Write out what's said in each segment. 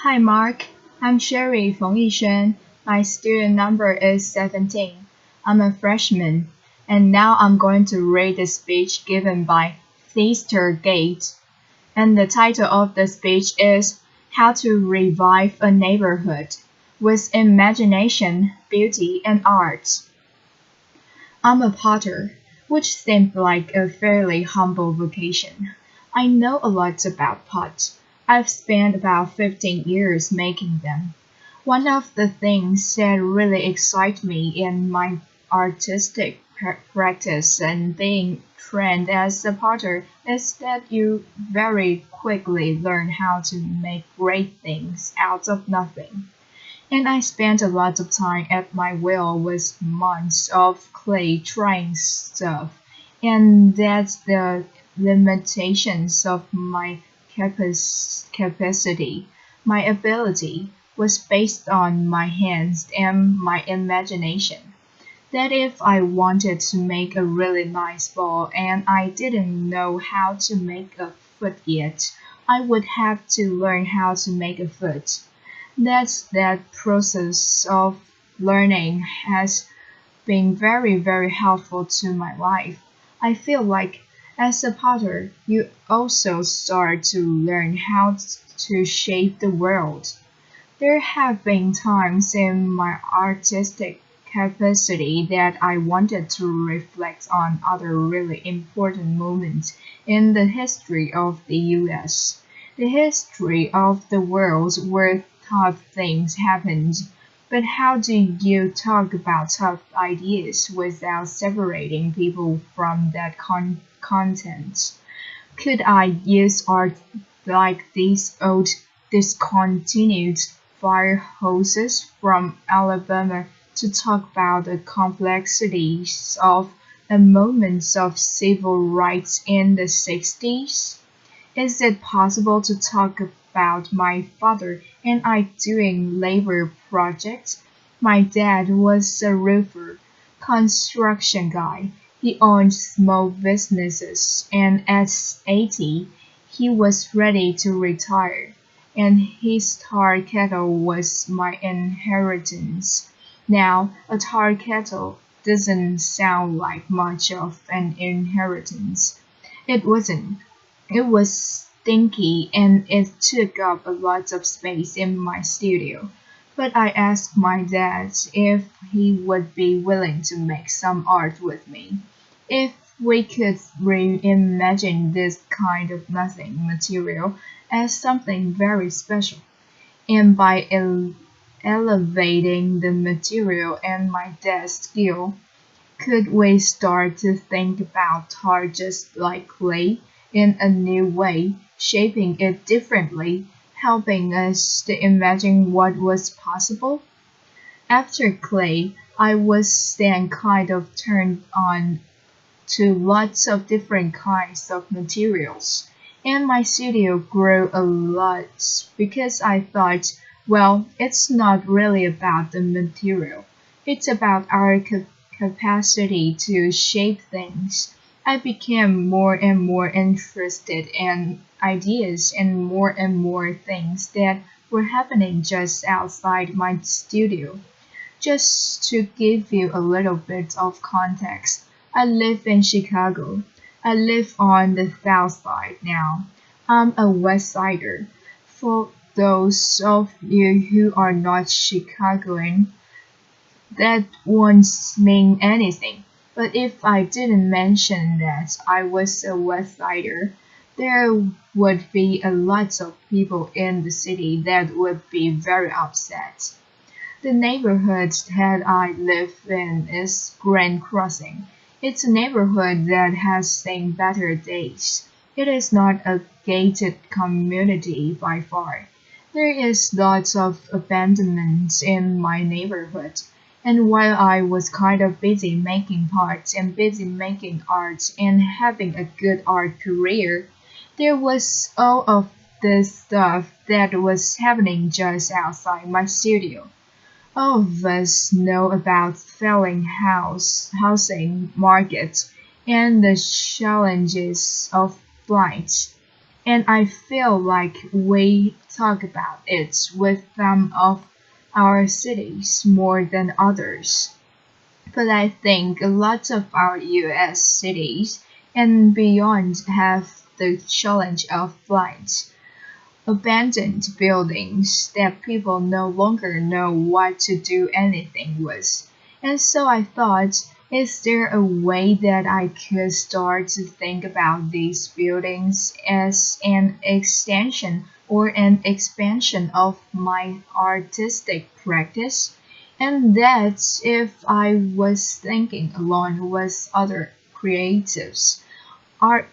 Hi Mark, I'm Sherry Feng Yishen. My student number is 17. I'm a freshman, and now I'm going to read the speech given by Theaster Gate. And the title of the speech is How to Revive a Neighborhood with Imagination, Beauty, and Art. I'm a potter, which seemed like a fairly humble vocation. I know a lot about pots. I've spent about 15 years making them. One of the things that really excite me in my artistic practice and being trained as a potter is that you very quickly learn how to make great things out of nothing. And I spent a lot of time at my wheel with months of clay trying stuff. And that's the limitations of my capacity. My ability was based on my hands and my imagination. That if I wanted to make a really nice ball and I didn't know how to make a foot yet, I would have to learn how to make a foot. That process of learning has been very helpful to my life. I feel like as a potter, you also start to learn how to shape the world. There have been times in my artistic capacity that I wanted to reflect on other really important moments in the history of the US, the history of the world where tough things happened. But how do you talk about tough ideas without separating people from that content? Could I use art like these old discontinued fire hoses from Alabama to talk about the complexities of the moments of civil rights in the 60s? Is it possible to talk about my father and I doing labor projects? My dad was a roofer, construction guy. He owned small businesses, and at 80, he was ready to retire, and his tar kettle was my inheritance. Now, a tar kettle doesn't sound like much of an inheritance. It wasn't. It was stinky and it took up a lot of space in my studio. But I asked my dad if he would be willing to make some art with me. If we could reimagine this kind of nothing material as something very special. And by elevating the material and my dad's skill, could we start to think about tar just like clay in a new way, shaping it differently, helping us to imagine what was possible? After clay, I was then kind of turned on to lots of different kinds of materials. And my studio grew a lot because I thought, well, it's not really about the material. It's about our capacity to shape things. I became more and more interested in ideas and more things that were happening just outside my studio. Just to give you a little bit of context, I live in Chicago. I live on the south side now. I'm a west sider. For those of you who are not Chicagoan, that won't mean anything. But if I didn't mention that I was a west sider, there would be a lot of people in the city that would be very upset. The neighborhood that I live in is Grand Crossing. It's a neighborhood that has seen better days. It is not a gated community by far. There is lots of abandonment in my neighborhood. And while I was kind of busy making parts and busy making art and having a good art career, there was all of this stuff that was happening just outside my studio. All of us know about failing housing markets and the challenges of flight. and I feel like we talk about it with some of our cities more than others. But I think a lot of our US cities and beyond have the challenge of flight, abandoned buildings that people no longer know what to do anything with. And so I thought, is there a way that I could start to think about these buildings as an extension or an expansion of my artistic practice? And that if I was thinking along with other creatives, art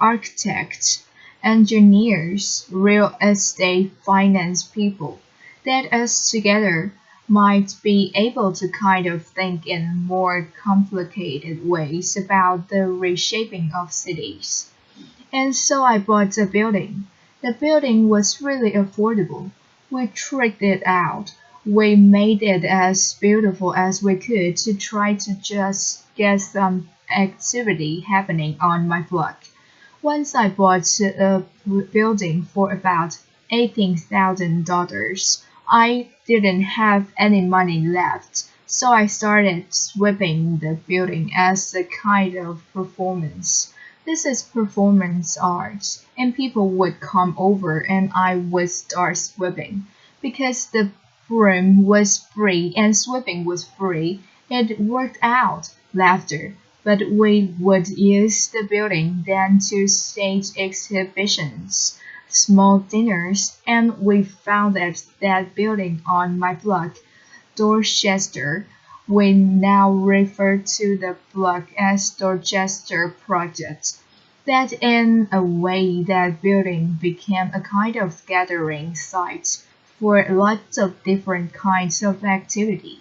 architects, engineers, real estate finance people, that us together might be able to kind of think in more complicated ways about the reshaping of cities. And so I bought a building. The building was really affordable. We tricked it out. We made it as beautiful as we could to try to just get some activity happening on my block. Once I bought a building for about $18,000. I didn't have any money left, so I started sweeping the building as a kind of performance. This is performance art, and people would come over and I would start sweeping. Because the broom was free and sweeping was free, it worked out. Laughter. But we would use the building then to stage exhibitions, small dinners, and we founded that building on my block, Dorchester. We now refer to the block as Dorchester Project. That in a way that building became a kind of gathering site for lots of different kinds of activity.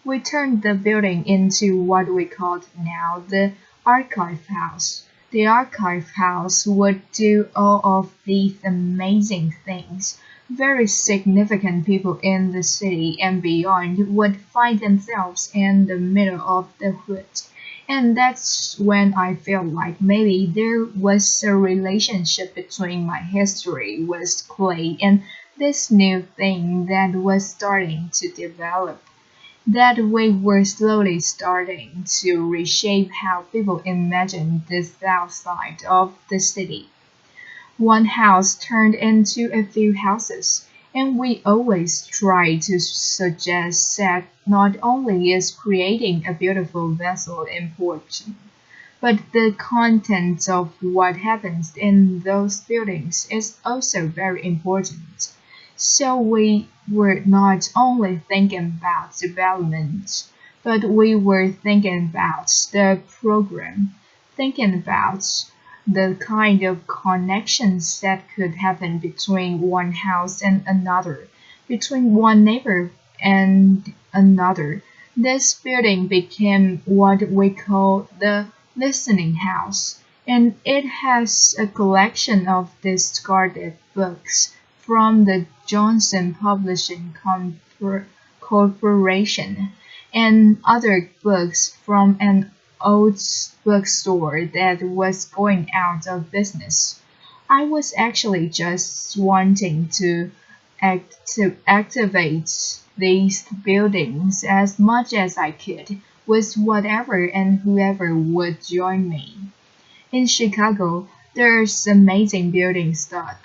We turned the building into what we call now the Archive House. The Archive House would do all of these amazing things. Very significant people in the city and beyond would find themselves in the middle of the hood. And that's when I felt like maybe there was a relationship between my history with clay and this new thing that was starting to develop, that we were slowly starting to reshape how people imagine the south side of the city. One house turned into a few houses, and we always try to suggest that not only is creating a beautiful vessel important, but the content of what happens in those buildings is also very important. So we were not only thinking about development, but we were thinking about the program, thinking about the kind of connections that could happen between one house and another, between one neighbor and another. This building became what we call the listening house, and it has a collection of discarded books from the Johnson Publishing Corporation and other books from an old bookstore that was going out of business. I was actually just wanting to activate these buildings as much as I could with whatever and whoever would join me. In Chicago, there's amazing building stock.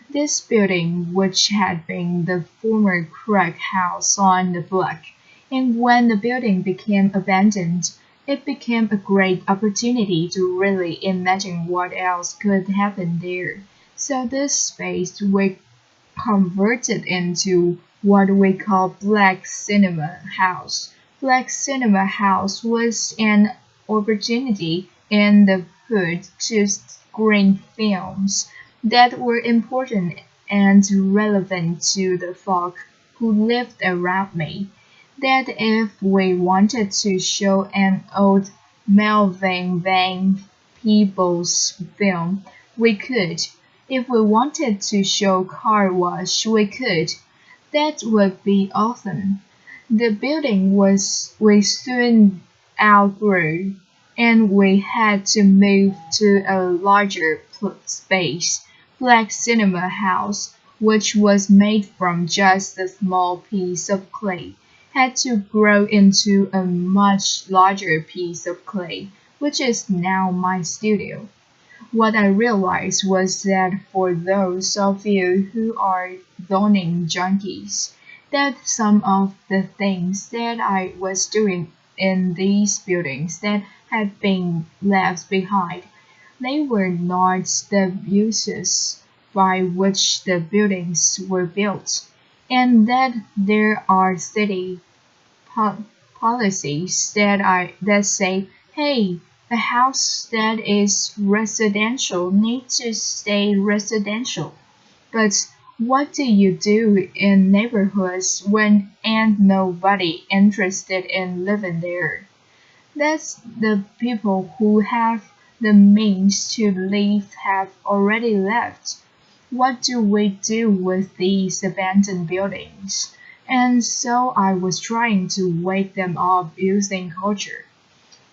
This building, which had been the former crack house on the block, and when the building became abandoned, it became a great opportunity to really imagine what else could happen there. So this space we converted into what we call Black Cinema House. Black Cinema House was an opportunity in the hood to screen films that were important and relevant to the folk who lived around me. That if we wanted to show an old Melvin Van Peebles film, we could. If we wanted to show car wash, we could. That would be awesome. The building was we soon outgrew, and we had to move to a larger space. black cinema house, which was made from just a small piece of clay, had to grow into a much larger piece of clay, which is now my studio. What I realized was that for those of you who are zoning junkies, that some of the things that I was doing in these buildings that had been left behind, they were not the uses by which the buildings were built, and that there are city po- policies that say, hey, a house that is residential needs to stay residential. But what do you do in neighborhoods when ain't nobody interested in living there? That's the people who have the means to leave have already left. What do we do with these abandoned buildings? And so I was trying to wake them up using culture.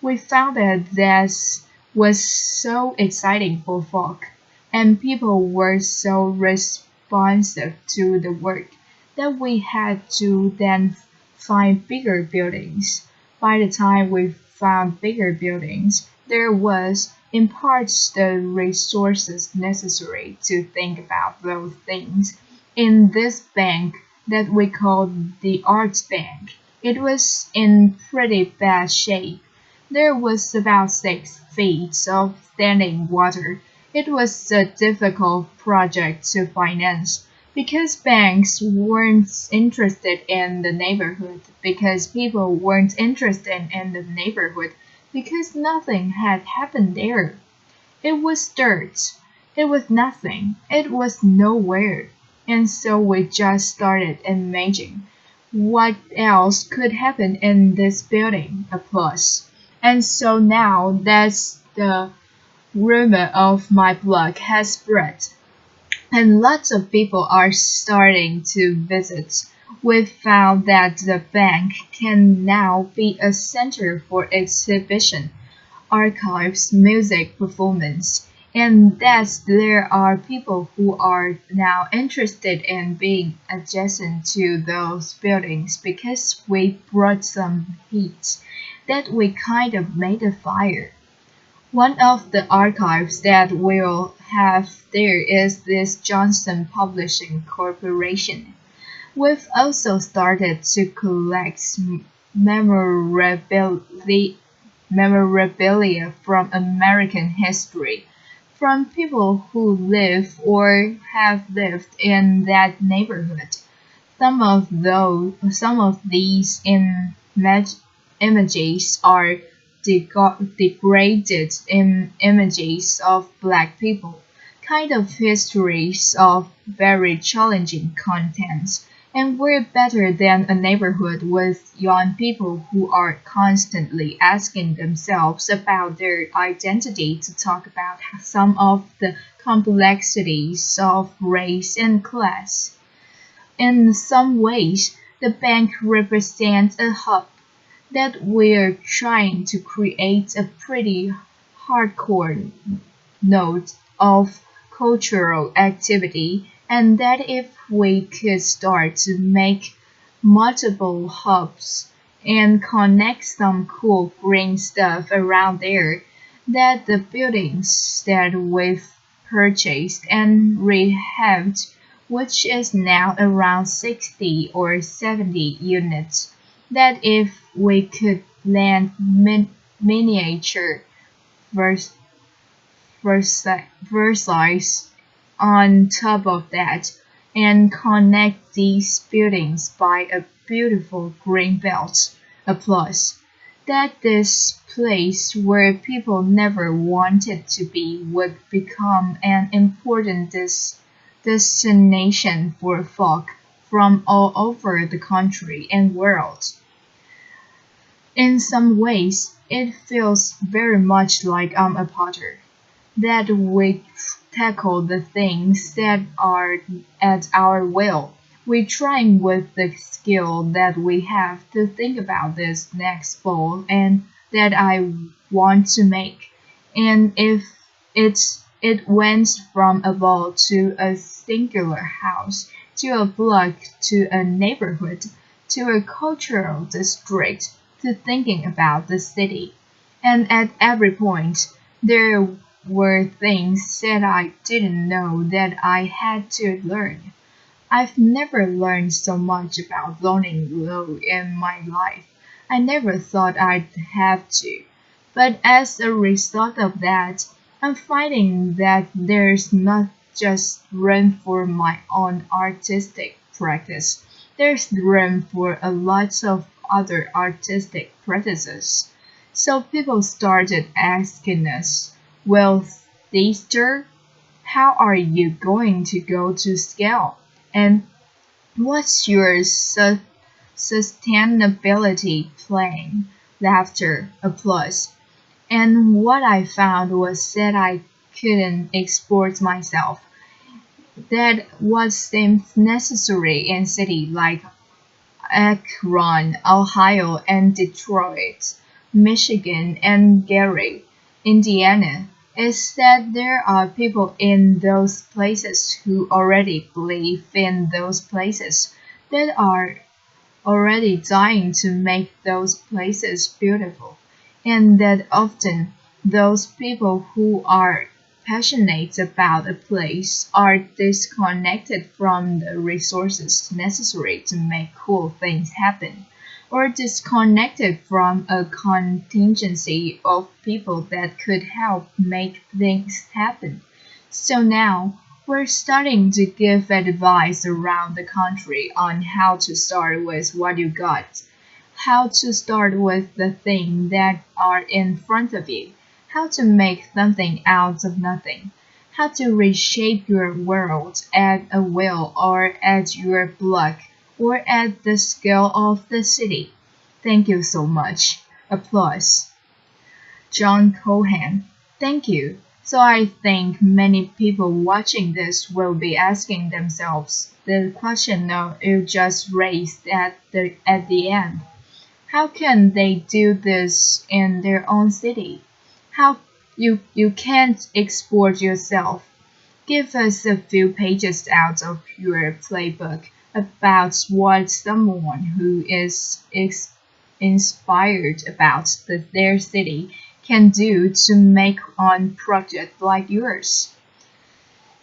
We found that this was so exciting for folk, and people were so responsive to the work that we had to then find bigger buildings. By the time we found bigger buildings, there was, in part, the resources necessary to think about those things. In this bank that we called the Arts Bank, it was in pretty bad shape. There was about 6 feet of standing water. It was a difficult project to finance because banks weren't interested in the neighborhood, because people weren't interested in the neighborhood, because nothing had happened there. It was dirt. It was nothing. It was nowhere. And so we just started imagining what else could happen in this building. Applause. And so now that's the rumor of my blog has spread, and lots of people are starting to visit. We've found that the bank can now be a center for exhibition, archives, music performance, and that there are people who are now interested in being adjacent to those buildings because we brought some heat, that we kind of made a fire. One of the archives that we'll have there is this Johnson Publishing Corporation. We've also started to collect memorabilia memorabilia from American history, from people who live or have lived in that neighborhood. Some of these images are degraded images of black people, kind of histories of very challenging contents, and we're better than a neighborhood with young people who are constantly asking themselves about their identity to talk about some of the complexities of race and class. In some ways, the bank represents a hub that we're trying to create a pretty hardcore node of cultural activity, and that if we could start to make multiple hubs and connect some cool green stuff around there, that the buildings that we've purchased and rehabbed, which is now around 60 or 70 units, that if we could land miniature vers- Versailles on top of that, and connect these buildings by a beautiful green belt. Applause. That this place where people never wanted to be would become an important destination for folk from all over the country and world. In some ways, it feels very much like I'm a potter, that we tackle the things that are at our will. We're trying with the skill that we have to think about this next bowl and that I want to make. And if it's It went from a ball to a singular house, to a block, to a neighborhood, to a cultural district, to thinking about the city. And at every point, there were things that I didn't know that I had to learn. I've never learned so much about zoning law in my life. I never thought I'd have to. But as a result of that, I'm finding that there's not just room for my own artistic practice. There's room for a lot of other artistic practices. So people started asking us, well, Theaster, how are you going to go to scale? And what's your sustainability plan? Laughter, applause. And what I found was that I couldn't export myself. That what seemed necessary in cities like Akron, Ohio, and Detroit, Michigan, and Gary, Indiana, is that there are people in those places who already believe in those places, that are already dying to make those places beautiful, and that often those people who are passionate about a place are disconnected from the resources necessary to make cool things happen, or disconnected from a contingency of people that could help make things happen. So now we're starting to give advice around the country on how to start with what you got, how to start with the things that are in front of you, how to make something out of nothing, how to reshape your world at a will or at your block or at the scale of the city. Thank you so much. Applause. John Cohen. Thank you. So I think many people watching this will be asking themselves the question now you just raised at the end. How can they do this in their own city? How you can't export yourself. Give us a few pages out of your playbook about what someone who is inspired about their city can do to make on project like yours.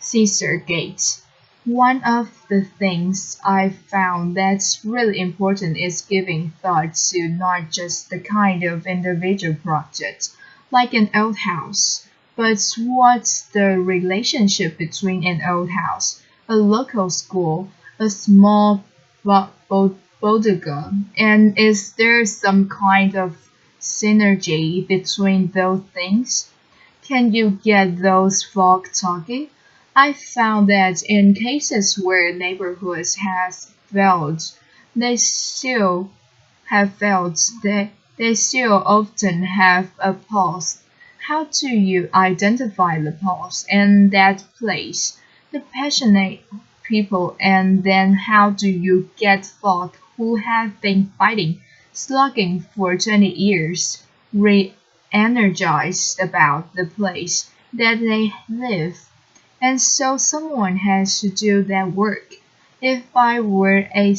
Caesar Gate. One of the things I've found that's really important is giving thought to not just the kind of individual project, like an old house, but what's the relationship between an old house, a local school, a small bodega, and is there some kind of synergy between those things? Can you get those folk talking? I found that in cases where neighborhoods has failed, they still have failed. They still often have a pulse. How do you identify the pulse in that place, the passionate people, and then how do you get folk who have been fighting, slugging for 20 years, re-energized about the place that they live? And so someone has to do that work. If I were a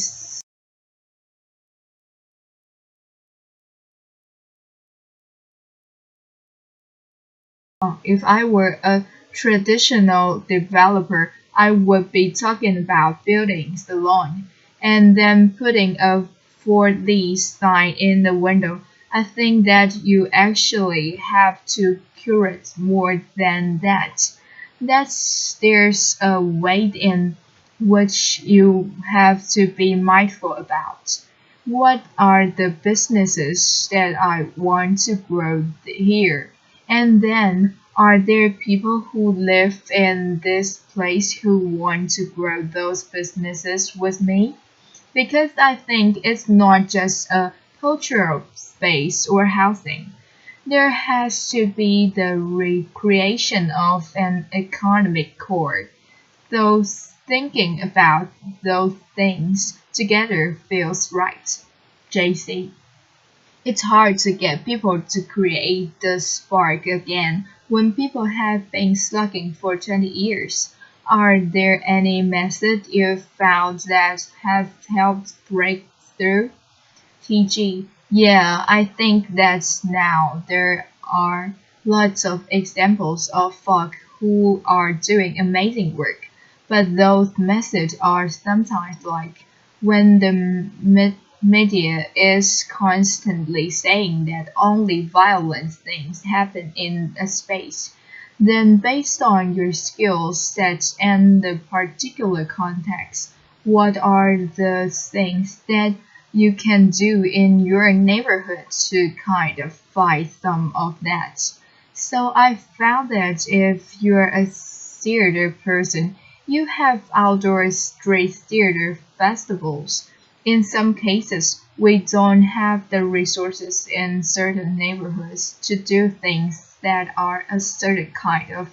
if I were a traditional developer, I would be talking about building the lawn and then putting a for lease sign in the window. I think that you actually have to curate more than that. That's there's a weight in which you have to be mindful about. What are the businesses that I want to grow here? And then, are there people who live in this place who want to grow those businesses with me? Because I think it's not just a cultural space or housing. There has to be the recreation of an economic core. Those thinking about those things together feels right. JC. It's hard to get people to create the spark again when people have been slugging for 20 years. Are there any methods you've found that have helped break through? TG. Yeah, I think that's now. There are lots of examples of folk who are doing amazing work, but those methods are sometimes like when the media is constantly saying that only violent things happen in a space. Then, based on your skill set and the particular context, what are the things that you can do in your neighborhood to kind of fight some of that? So I found that if you're a theater person, you have outdoor street theater festivals. In some cases, we don't have the resources in certain neighborhoods to do things that are a certain kind of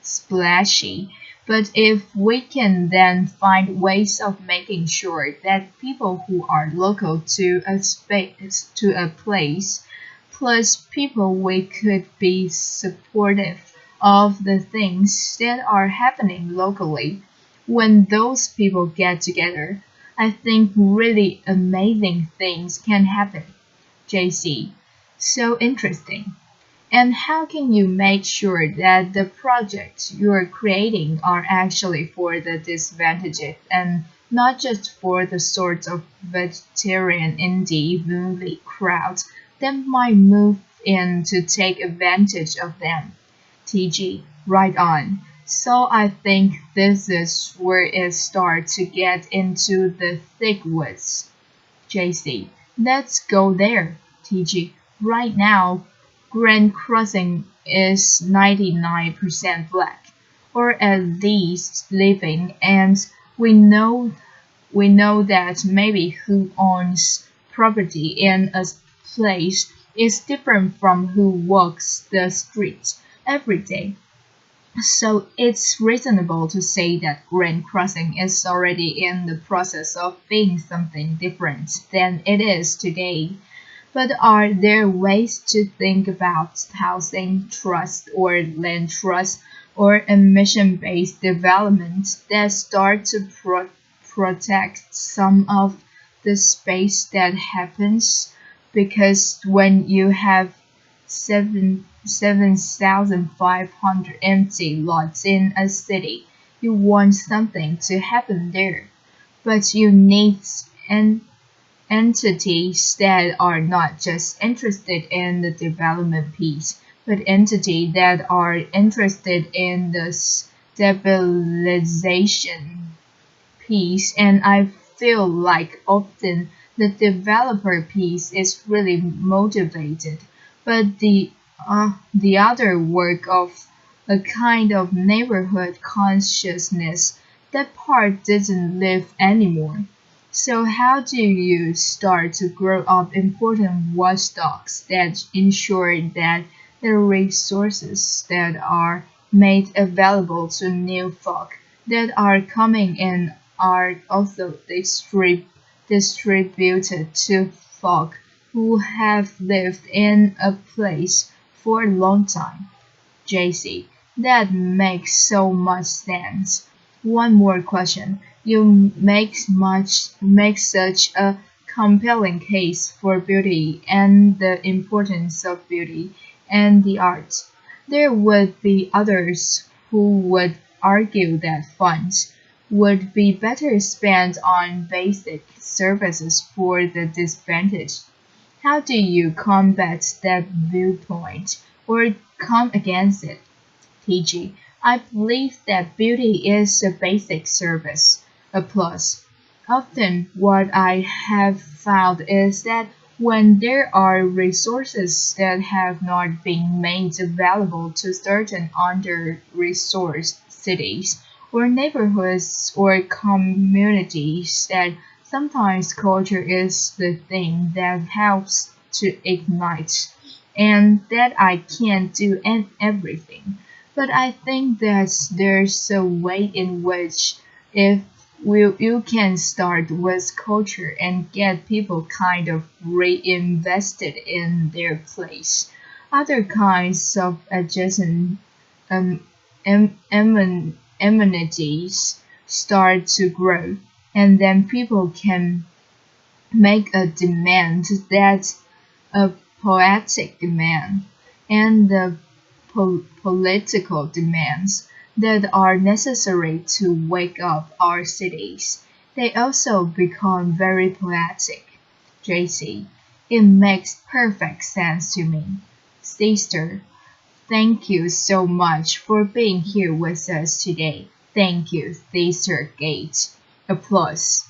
splashy. But if we can then find ways of making sure that people who are local to a space, to a place, plus people we could be supportive of the things that are happening locally, when those people get together, I think really amazing things can happen. JC. So interesting. And how can you make sure that the projects you're creating are actually for the disadvantaged and not just for the sorts of vegetarian indie movie crowds that might move in to take advantage of them? TG, right on. So I think this is where it starts to get into the thick woods. JC. Let's go there, TG. Right now, Grand Crossing is 99% black, or at least living, and we know we know that maybe who owns property in a place is different from who walks the streets every day. So it's reasonable to say that Grand Crossing is already in the process of being something different than it is today. But are there ways to think about housing trust or land trust or emission-based development that start to protect some of the space that happens? Because when you have 7,500 empty lots in a city, you want something to happen there, but you need an entities that are not just interested in the development piece, but entities that are interested in the stabilization piece. And I feel like often the developer piece is really motivated, but the other work of a kind of neighborhood consciousness, that part doesn't live anymore. So how do you start to grow up important watchdogs that ensure that the resources that are made available to new folk that are coming in are also distributed to folk who have lived in a place for a long time? JC, that makes so much sense. One more question. You make such a compelling case for beauty and the importance of beauty and the arts. There would be others who would argue that funds would be better spent on basic services for the disadvantaged. How do you combat that viewpoint or come against it? TG. I believe that beauty is a basic service, a plus. Often, what I have found is that when there are resources that have not been made available to certain under-resourced cities or neighborhoods or communities, that sometimes culture is the thing that helps to ignite, and that I can't do everything. But I think that there's a way in which, if you can start with culture and get people kind of reinvested in their place. Other kinds of adjacent um, amenities start to grow, and then people can make a demand that's a poetic demand, and the political demands that are necessary to wake up our cities. They also become very poetic. JC, it makes perfect sense to me. Sister, thank you so much for being here with us today. Thank you, Theaster Gate. Applause.